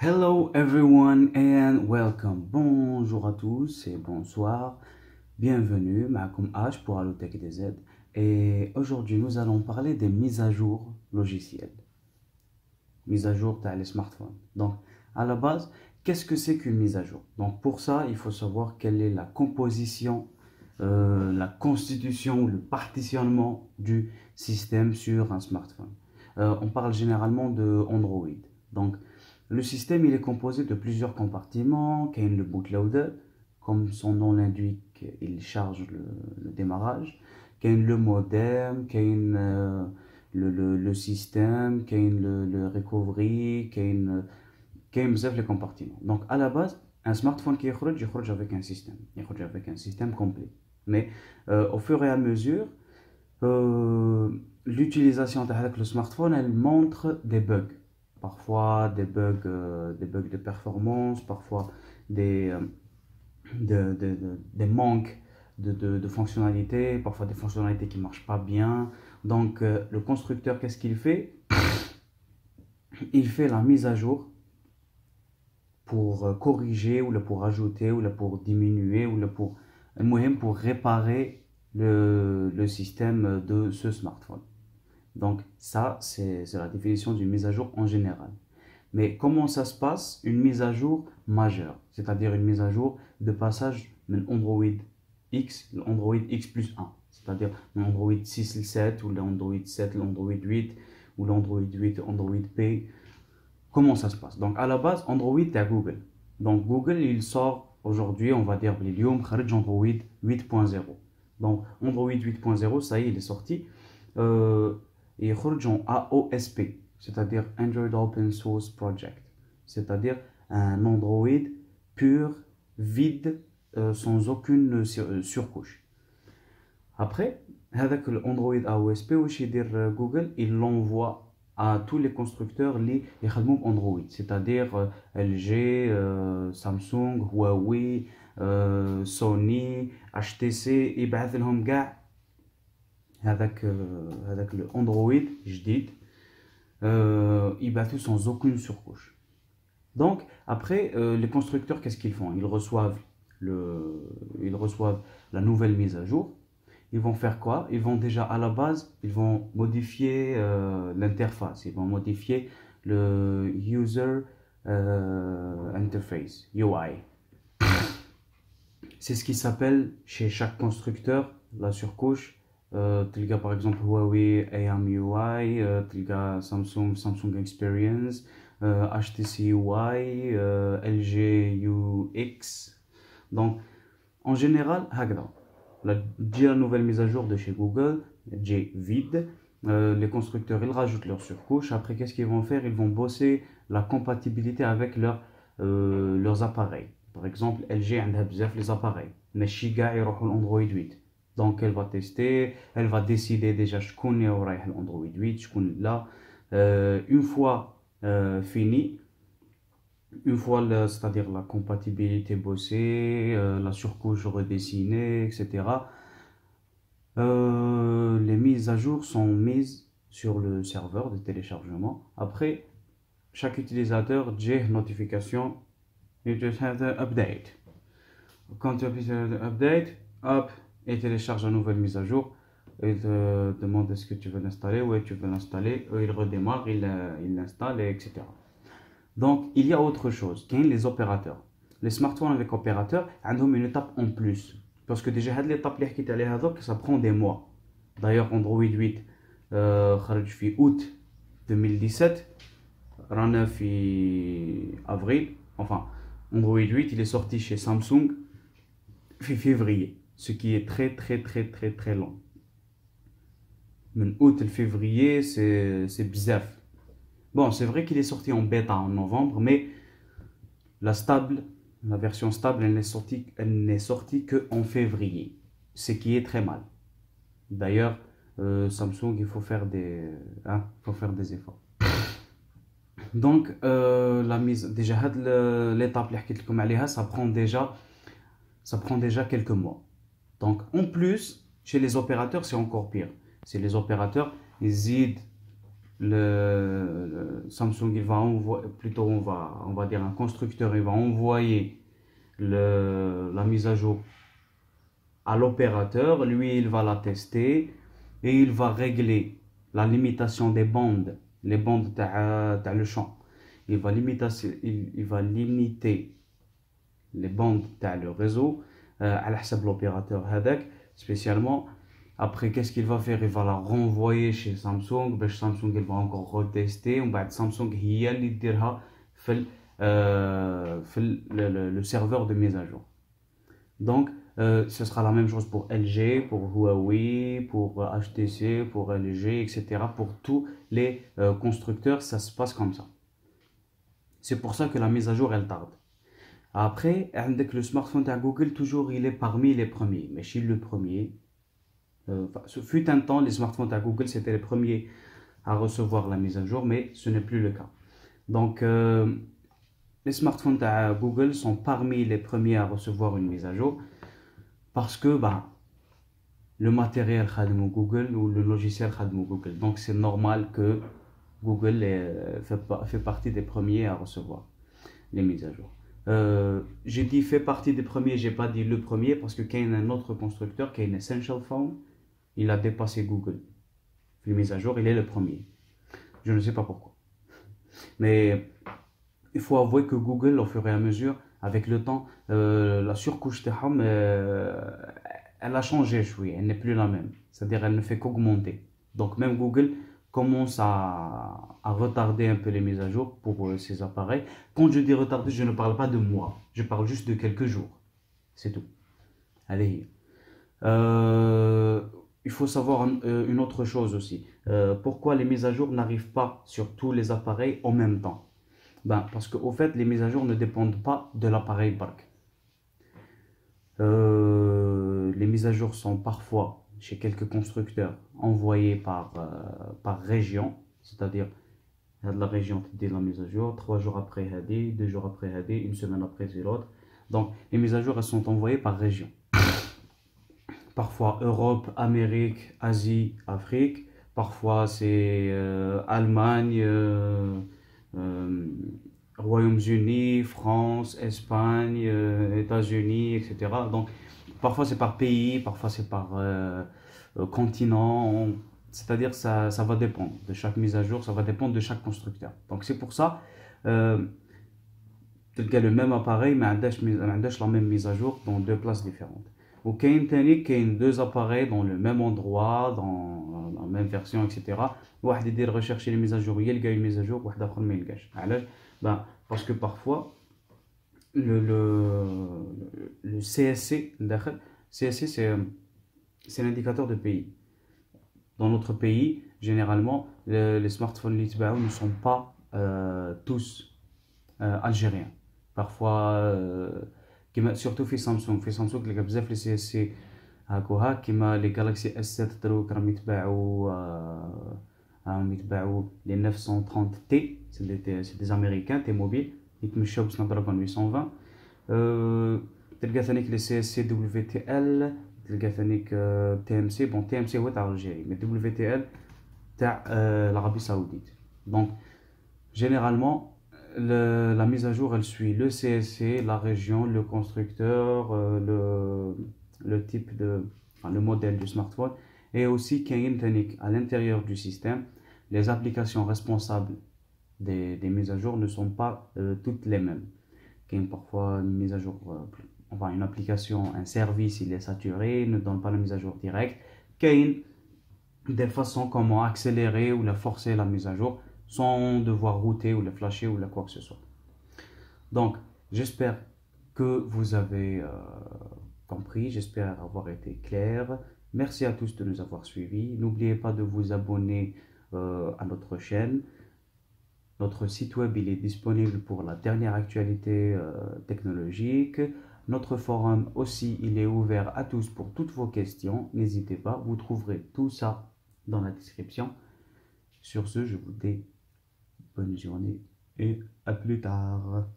Hello everyone and welcome. Bonjour à tous et bonsoir. Bienvenue, معكم H pour Allotech DZ. Et aujourd'hui, nous allons parler des mises à jour logicielles. Mise à jour dans les smartphones. Donc, à la base, qu'est-ce que c'est qu'une mise à jour? Donc, pour ça, il faut savoir quelle est la composition, la constitution ou le partitionnement du système sur un smartphone. On parle généralement de Android. Donc, le système il est composé de plusieurs compartiments. Il y a le bootloader, comme son nom l'indique, il charge le démarrage. Il y a le modem, il y a le système, il y a le recovery, il y a les compartiments. Donc à la base, un smartphone qui est avec un système, il avec un système complet. Mais au fur et à mesure, l'utilisation de le smartphone, elle montre des bugs. Parfois des bugs de performance, parfois des, des manques de fonctionnalités, parfois des fonctionnalités qui ne marchent pas bien. Donc le constructeur, qu'est-ce qu'il fait? Il fait la mise à jour pour corriger, ou pour ajouter, ou pour diminuer, ou pour, pour réparer le système de ce smartphone. Donc ça, c'est la définition d'une mise à jour en général. Mais comment ça se passe? Une mise à jour majeure, c'est-à-dire une mise à jour de passage de Android X, l'Android X plus 1, c'est-à-dire l'Android 6, le 7, ou l'Android 7, l'Android 8, ou l'Android 8, Android P. Comment ça se passe? Donc à la base, Android est à Google. Donc Google, il sort aujourd'hui, on va dire, Android 8.0. Donc Android 8.0, ça y est, il est sorti. Et يخرج en AOSP, c'est-à-dire Android Open Source Project, c'est-à-dire un Android pur, vide, sans aucune surcouche. Après, avec l'Android AOSP, Google, il l'envoie à tous les constructeurs qui ont Android, c'est-à-dire LG, Samsung, Huawei, Sony, HTC, et بعث كاع avec le Android جديد, يبعثوا sans aucune surcouche. Donc après, les constructeurs, qu'est-ce qu'ils font? Ils reçoivent la nouvelle mise à jour. Ils vont faire quoi? Ils vont déjà à la base, ils vont modifier l'interface, ils vont modifier le user interface, UI. C'est ce qui s'appelle chez chaque constructeur la surcouche. تلقى par exemple Huawei AMUI, تلقى Samsung Experience, HTC UI, LG UX. Donc en général هكذا la nouvelle mise à jour de chez Google est vide. Les constructeurs ils rajoutent leur surcouche. Après, qu'est-ce qu'ils vont faire? Ils vont bosser la compatibilité avec leurs appareils. Par exemple LG عندها بزاف les appareils ماشي كاع يروحوا l'Android 8. Donc elle va tester, elle va décider déjà شكون رايح l'Android 8, شكون لا. Une fois fini, une fois c'est-à-dire la compatibilité bossée, la surcouche redessinée, etc. Les mises à jour sont mises sur le serveur de téléchargement. Après, chaque utilisateur j'ai une notification, you just have the update. Quand tu appuies sur update, hop, et télécharge une nouvelle mise à jour. Il te demande est-ce que tu veux l'installer, ouais tu veux l'installer, il redémarre, il l'installe, etc. Donc il y a autre chose, qui est les opérateurs. Les smartphones avec opérateurs ont une étape en plus, parce que déjà l'étape ça prend des mois. D'ailleurs Android 8 خرج في août 2017, رانا في avril, enfin Android 8 il est sorti chez Samsung في février, ce qui est très long. De août à février, c'est bizarre. Bon, c'est vrai qu'il est sorti en bêta en novembre, mais la version stable, elle n'est sortie qu'en février, ce qui est très mal. D'ailleurs, Samsung, il faut faire des efforts. Donc, déjà, l'étape ça prend déjà quelques mois. Donc, en plus, chez les opérateurs, c'est encore pire. C'est les opérateurs, ils aident Samsung il va envoyer, plutôt on va dire un constructeur, il va envoyer la mise à jour à l'opérateur, lui il va la tester et il va régler la limitation des bandes, les bandes t'as le champ. Il va limiter les bandes t'as le réseau à l'opérateur هذاك spécialement. Après, qu'est-ce qu'il va faire? Il va la renvoyer chez Samsung. Samsung il va encore retester. Samsung هي اللي يديرها في le serveur de mise à jour. Donc, ce sera la même chose pour LG, pour Huawei, pour HTC, pour LG, etc. Pour tous les constructeurs, ça se passe comme ça. C'est pour ça que la mise à jour, elle tarde. Après, avec le smartphone de Google, toujours il est parmi les premiers. Mais chez le premier, ce fut un temps, les smartphones à Google, c'était les premiers à recevoir la mise à jour, mais ce n'est plus le cas. Donc, les smartphones à Google sont parmi les premiers à recevoir une mise à jour parce que le matériel de Google ou le logiciel de Google. Donc, c'est normal que Google fait partie des premiers à recevoir les mises à jour. J'ai dit fait partie des premiers, j'ai pas dit le premier parce que qu'il y a un autre constructeur qui est Essential Phone, il a dépassé Google. Les mises à jour, il est le premier. Je ne sais pas pourquoi. Mais il faut avouer que Google, au fur et à mesure, avec le temps, la surcouche de RAM, elle a changé, elle n'est plus la même. C'est-à-dire elle ne fait qu'augmenter. Donc même Google commence à retarder un peu les mises à jour pour ces appareils. Quand je dis retarder, je ne parle pas de mois. Je parle juste de quelques jours. C'est tout. Allez. Il faut savoir une autre chose aussi. Pourquoi les mises à jour n'arrivent pas sur tous les appareils en même temps? Parce qu'au fait, les mises à jour ne dépendent pas de l'appareil barque. Les mises à jour sont parfois, chez quelques constructeurs, envoyées par région. C'est-à-dire, la région te dit la mise à jour, 3 jours après, 2 jours après, 1 semaine après, c'est l'autre. Donc, les mises à jour, elles sont envoyées par région. Parfois Europe, Amérique, Asie, Afrique. Parfois c'est Allemagne, Royaume-Uni, France, Espagne, États-Unis, etc. Donc parfois c'est par pays, parfois c'est par continent. C'est-à-dire ça va dépendre de chaque mise à jour, ça va dépendre de chaque constructeur. Donc c'est pour ça le même appareil mais la même mise à jour dans deux places différentes. Ou كاين deux appareils dans le même endroit, dans la même version, etc. واحد يدير rechercher les mises à jour يلقى une mise à jour واحد اخر ما يلقاش. علاش؟ parce que parfois le CSC CSC c'est l'indicateur de pays. Dans notre pays, généralement les smartphones اللي يتباعوا ne sont pas tous algériens. Parfois surtout في سامسونج تلقى بزاف لي سي اس سي هاكوها كيما لي جالاكسي اس 7 دروك راهم يتباعوا لي 930 تي سي دي امريكان تي موبيل يتمشاو بسناب دراجون 820. تلقى ثانيك لي سي اس سي دبليو تي ال، تلقى ثانيك تي ام سي. بون تي ام سي هو تاع الجيري، مي دبليو تي ال تاع العربيه السعوديه. دونك جينيرالمون la mise à jour, elle suit le CSC, la région, le constructeur, le type le modèle du smartphone, et aussi qu'il y a une technique à l'intérieur du système. Les applications responsables des mises à jour ne sont pas toutes les mêmes. Il y a parfois une mise à jour, une application, un service, il est saturé, ne donne pas la mise à jour directe. Il y a des façons comment accélérer ou la forcer la mise à jour sans devoir router ou le flasher ou quoi que ce soit. Donc, j'espère que vous avez compris, j'espère avoir été clair. Merci à tous de nous avoir suivis. N'oubliez pas de vous abonner à notre chaîne. Notre site web il est disponible pour la dernière actualité technologique. Notre forum aussi, il est ouvert à tous pour toutes vos questions. N'hésitez pas, vous trouverez tout ça dans la description. Sur ce, je vous dis bonne journée et à plus tard.